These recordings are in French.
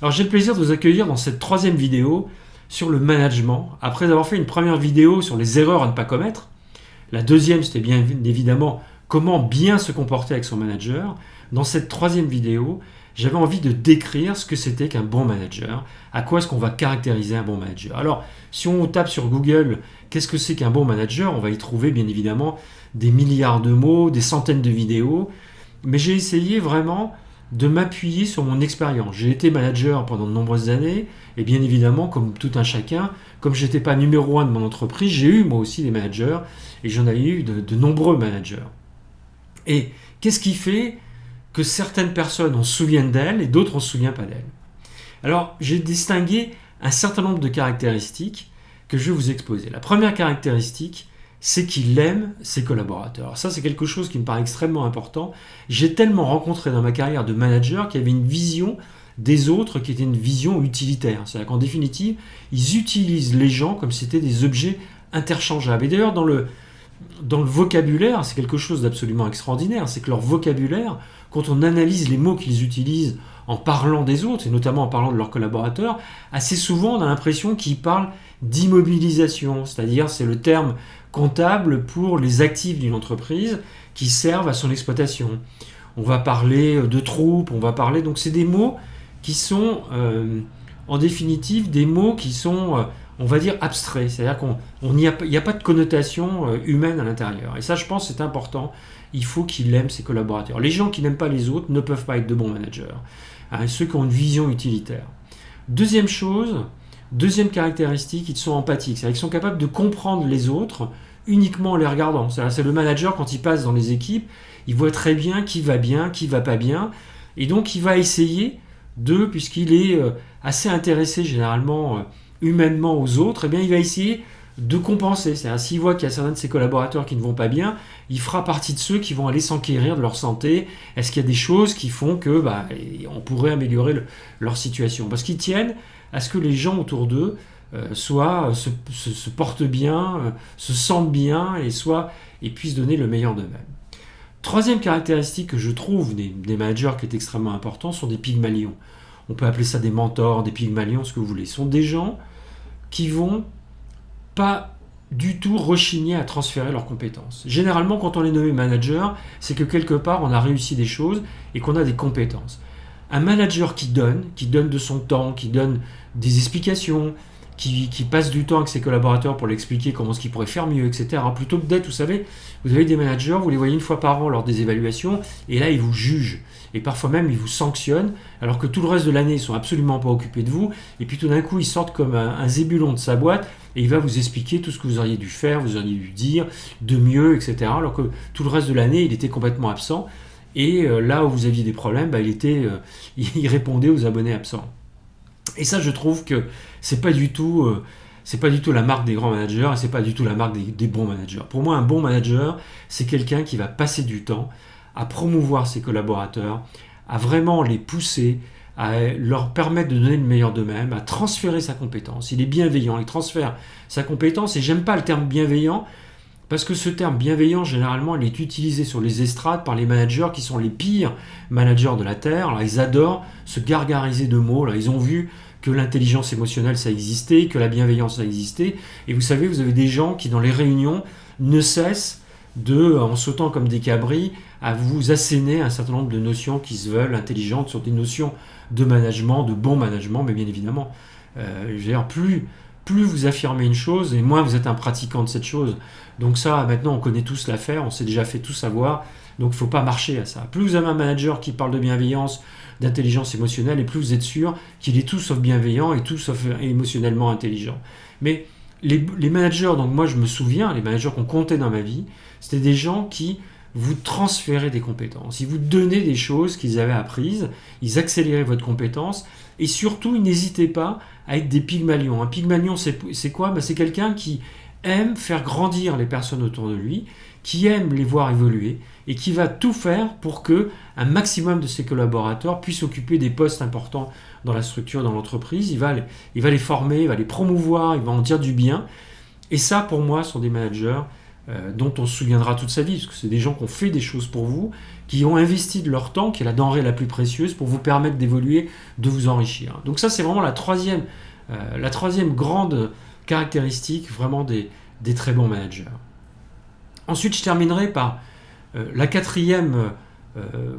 Alors j'ai le plaisir de vous accueillir dans cette troisième vidéo sur le management. Après avoir fait une première vidéo sur les erreurs à ne pas commettre, la deuxième c'était bien évidemment comment bien se comporter avec son manager. Dans cette troisième vidéo, j'avais envie de décrire ce que c'était qu'un bon manager, à quoi est-ce qu'on va caractériser un bon manager. Alors si on tape sur Google qu'est-ce que c'est qu'un bon manager, on va y trouver bien évidemment des milliards de mots, des centaines de vidéos, mais j'ai essayé vraiment de m'appuyer sur mon expérience. J'ai été manager pendant de nombreuses années, et bien évidemment, comme tout un chacun, comme je n'étais pas numéro un de mon entreprise, j'ai eu moi aussi des managers, et j'en ai eu de nombreux managers. Et qu'est-ce qui fait que certaines personnes, on se souvient d'elles, et d'autres, on ne se souvient pas d'elles? Alors, j'ai distingué un certain nombre de caractéristiques que je vais vous exposer. La première caractéristique, c'est qu'il aime ses collaborateurs. Ça, c'est quelque chose qui me paraît extrêmement important. J'ai tellement rencontré dans ma carrière de manager qui avaient une vision des autres qui était une vision utilitaire. C'est-à-dire qu'en définitive, ils utilisent les gens comme si c'était des objets interchangeables. Et d'ailleurs, dans le vocabulaire, c'est quelque chose d'absolument extraordinaire. C'est que leur vocabulaire, quand on analyse les mots qu'ils utilisent en parlant des autres, et notamment en parlant de leurs collaborateurs, assez souvent on a l'impression qu'ils parlent d'immobilisation, c'est-à-dire c'est le terme comptable pour les actifs d'une entreprise qui servent à son exploitation. On va parler de troupes, on va parler... Donc c'est des mots qui sont en définitive des mots qui sont, on va dire, abstraits. C'est-à-dire qu'il n'y a pas de connotation humaine à l'intérieur. Et ça, je pense, c'est important. Il faut qu'il aime ses collaborateurs. Les gens qui n'aiment pas les autres ne peuvent pas être de bons managers. Ceux qui ont une vision utilitaire. Deuxième chose, deuxième caractéristique, ils sont empathiques. C'est-à-dire qu'ils sont capables de comprendre les autres uniquement en les regardant. C'est le manager, quand il passe dans les équipes, il voit très bien qui va pas bien. Et donc, il va essayer puisqu'il est assez intéressé généralement humainement aux autres, eh bien, il va essayer de compenser. C'est-à-dire, s'il voit qu'il y a certains de ses collaborateurs qui ne vont pas bien, il fera partie de ceux qui vont aller s'enquérir de leur santé. Est-ce qu'il y a des choses qui font que on pourrait améliorer leur situation? Parce qu'ils tiennent à ce que les gens autour d'eux se portent bien, se sentent bien et puissent donner le meilleur d'eux-mêmes. Troisième caractéristique que je trouve des managers qui est extrêmement important sont des pygmalions. On peut appeler ça des mentors, des pygmalions, ce que vous voulez. Ce sont des gens qui vont pas du tout rechigner à transférer leurs compétences. Généralement, quand on est nommé manager, c'est que quelque part, on a réussi des choses et qu'on a des compétences. Un manager qui donne de son temps, qui donne des explications, qui passe du temps avec ses collaborateurs pour l'expliquer comment ce qu'ils pourraient faire mieux, etc. Plutôt que d'être, vous savez, vous avez des managers, vous les voyez une fois par an lors des évaluations, et là, ils vous jugent. Et parfois même, ils vous sanctionnent, alors que tout le reste de l'année, ils ne sont absolument pas occupés de vous. Et puis tout d'un coup, ils sortent comme un zébulon de sa boîte, et il va vous expliquer tout ce que vous auriez dû faire, vous auriez dû dire de mieux, etc. Alors que tout le reste de l'année, il était complètement absent. Et là où vous aviez des problèmes, il répondait aux abonnés absents. Et ça, je trouve que c'est pas du tout la marque des grands managers et c'est pas du tout la marque des bons managers. Pour moi, un bon manager, c'est quelqu'un qui va passer du temps à promouvoir ses collaborateurs, à vraiment les pousser, à leur permettre de donner le meilleur d'eux-mêmes, à transférer sa compétence. Il est bienveillant, il transfère sa compétence et j'aime pas le terme bienveillant parce que ce terme bienveillant, généralement, il est utilisé sur les estrades par les managers qui sont les pires managers de la Terre. Alors, ils adorent se gargariser de mots. Là, ils ont vu que l'intelligence émotionnelle, ça existait, que la bienveillance, ça existait. Et vous savez, vous avez des gens qui, dans les réunions, ne cessent en sautant comme des cabris, à vous asséner un certain nombre de notions qui se veulent intelligentes sur des notions de management, de bon management, mais bien évidemment, je veux dire, plus vous affirmez une chose, et moins vous êtes un pratiquant de cette chose. Donc ça, maintenant, on connaît tous l'affaire, on s'est déjà fait tout savoir, donc il ne faut pas marcher à ça. Plus vous avez un manager qui parle de bienveillance, d'intelligence émotionnelle, et plus vous êtes sûr qu'il est tout sauf bienveillant et tout sauf émotionnellement intelligent. Mais les managers, donc moi je me souviens, les managers qu'on comptait dans ma vie, c'était des gens qui vous transféraient des compétences, ils vous donnaient des choses qu'ils avaient apprises, ils accéléraient votre compétence, et surtout, ils n'hésitaient pas à être des pygmalions. Un pygmalion, c'est quoi? C'est quelqu'un qui aime faire grandir les personnes autour de lui, qui aime les voir évoluer et qui va tout faire pour que un maximum de ses collaborateurs puissent occuper des postes importants dans la structure, dans l'entreprise. Il va les former, il va les promouvoir, il va en dire du bien. Et ça, pour moi, sont des managers dont on se souviendra toute sa vie, parce que c'est des gens qui ont fait des choses pour vous, qui ont investi de leur temps, qui est la denrée la plus précieuse pour vous permettre d'évoluer, de vous enrichir. Donc ça, c'est vraiment la troisième grande caractéristique vraiment des très bons managers. Ensuite, je terminerai par la quatrième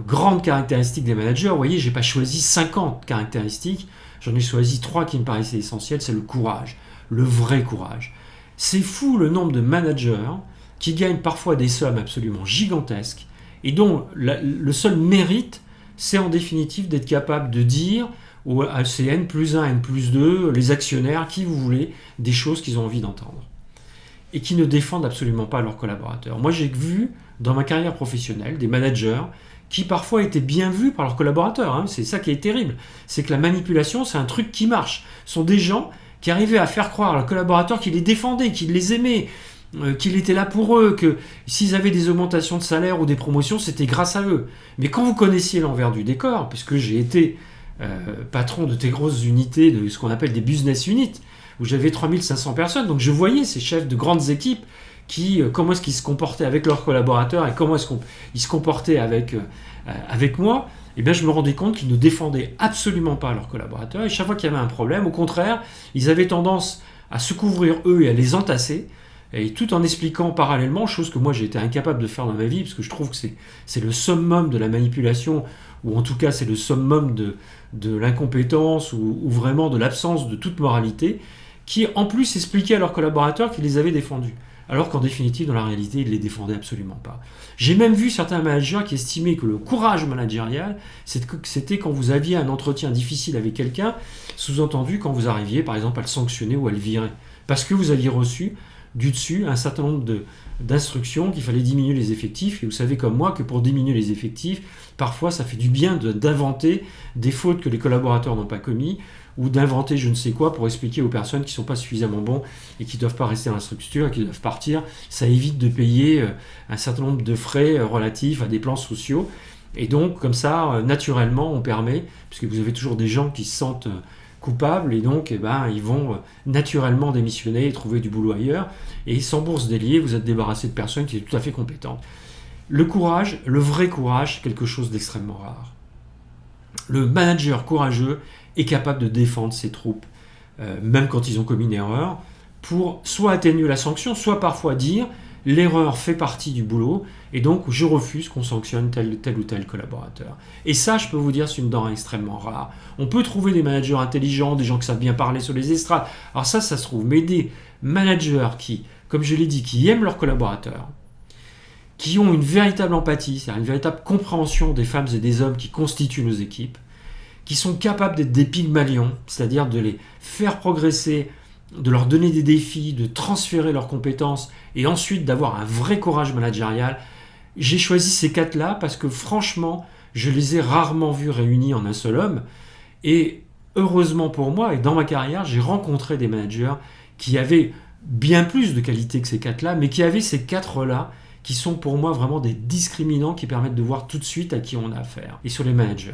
grande caractéristique des managers. Vous voyez, je n'ai pas choisi 50 caractéristiques, j'en ai choisi 3 qui me paraissaient essentielles. C'est le courage, le vrai courage. C'est fou le nombre de managers qui gagnent parfois des sommes absolument gigantesques et dont le seul mérite, c'est en définitive d'être capable de dire à ces N+1, N+2, les actionnaires, qui vous voulez, des choses qu'ils ont envie d'entendre. Et qui ne défendent absolument pas leurs collaborateurs. Moi, j'ai vu dans ma carrière professionnelle des managers qui parfois étaient bien vus par leurs collaborateurs. C'est ça qui est terrible. C'est que la manipulation, c'est un truc qui marche. Ce sont des gens qui arrivaient à faire croire à leurs collaborateurs qu'ils les défendaient, qu'ils les aimaient, qu'il était là pour eux, que s'ils avaient des augmentations de salaire ou des promotions, c'était grâce à eux. Mais quand vous connaissiez l'envers du décor, puisque j'ai été patron de très grosses unités, de ce qu'on appelle des business units, où j'avais 3500 personnes, donc je voyais ces chefs de grandes équipes comment est-ce qu'ils se comportaient avec leurs collaborateurs et comment est-ce qu'ils se comportaient avec moi, et bien je me rendais compte qu'ils ne défendaient absolument pas leurs collaborateurs, et chaque fois qu'il y avait un problème, au contraire, ils avaient tendance à se couvrir eux et à les entasser, et tout en expliquant parallèlement, chose que moi j'ai été incapable de faire dans ma vie, parce que je trouve que c'est le summum de la manipulation, ou en tout cas c'est le summum de l'incompétence, ou vraiment de l'absence de toute moralité, qui en plus expliquaient à leurs collaborateurs qu'ils les avaient défendus. Alors qu'en définitive, dans la réalité, ils ne les défendaient absolument pas. J'ai même vu certains managers qui estimaient que le courage managérial, c'était quand vous aviez un entretien difficile avec quelqu'un, sous-entendu quand vous arriviez par exemple à le sanctionner ou à le virer. Parce que vous aviez reçu du dessus un certain nombre d'instructions qu'il fallait diminuer les effectifs. Et vous savez comme moi que pour diminuer les effectifs, parfois ça fait du bien d'inventer des fautes que les collaborateurs n'ont pas commises, ou d'inventer je ne sais quoi pour expliquer aux personnes qui ne sont pas suffisamment bons et qui ne doivent pas rester dans la structure et qui doivent partir. Ça évite de payer un certain nombre de frais relatifs à des plans sociaux. Et donc, comme ça, naturellement, on permet, puisque vous avez toujours des gens qui se sentent coupables, et donc ils vont naturellement démissionner et trouver du boulot ailleurs. Et sans bourse déliée, vous êtes débarrassé de personnes qui sont tout à fait compétentes. Le courage, le vrai courage, c'est quelque chose d'extrêmement rare. Le manager courageux est capable de défendre ses troupes, même quand ils ont commis une erreur, pour soit atténuer la sanction, soit parfois dire l'erreur fait partie du boulot, et donc je refuse qu'on sanctionne tel ou tel collaborateur. Et ça, je peux vous dire, c'est une denrée extrêmement rare. On peut trouver des managers intelligents, des gens qui savent bien parler sur les estrades, alors ça se trouve, mais des managers qui, comme je l'ai dit, qui aiment leurs collaborateurs, qui ont une véritable empathie, c'est-à-dire une véritable compréhension des femmes et des hommes qui constituent nos équipes, qui sont capables d'être des pygmalions, c'est-à-dire de les faire progresser, de leur donner des défis, de transférer leurs compétences et ensuite d'avoir un vrai courage managérial. J'ai choisi ces 4-là parce que franchement, je les ai rarement vus réunis en un seul homme. Et heureusement pour moi, et dans ma carrière, j'ai rencontré des managers qui avaient bien plus de qualités que ces 4-là, mais qui avaient ces 4-là qui sont pour moi vraiment des discriminants qui permettent de voir tout de suite à qui on a affaire. Et sur les managers.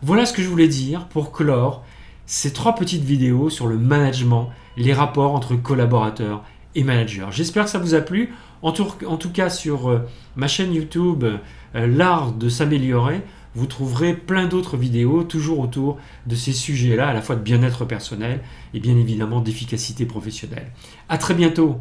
Voilà ce que je voulais dire pour clore ces 3 petites vidéos sur le management, les rapports entre collaborateurs et managers. J'espère que ça vous a plu. En tout cas, sur ma chaîne YouTube, l'art de s'améliorer, vous trouverez plein d'autres vidéos, toujours autour de ces sujets-là, à la fois de bien-être personnel et bien évidemment d'efficacité professionnelle. À très bientôt.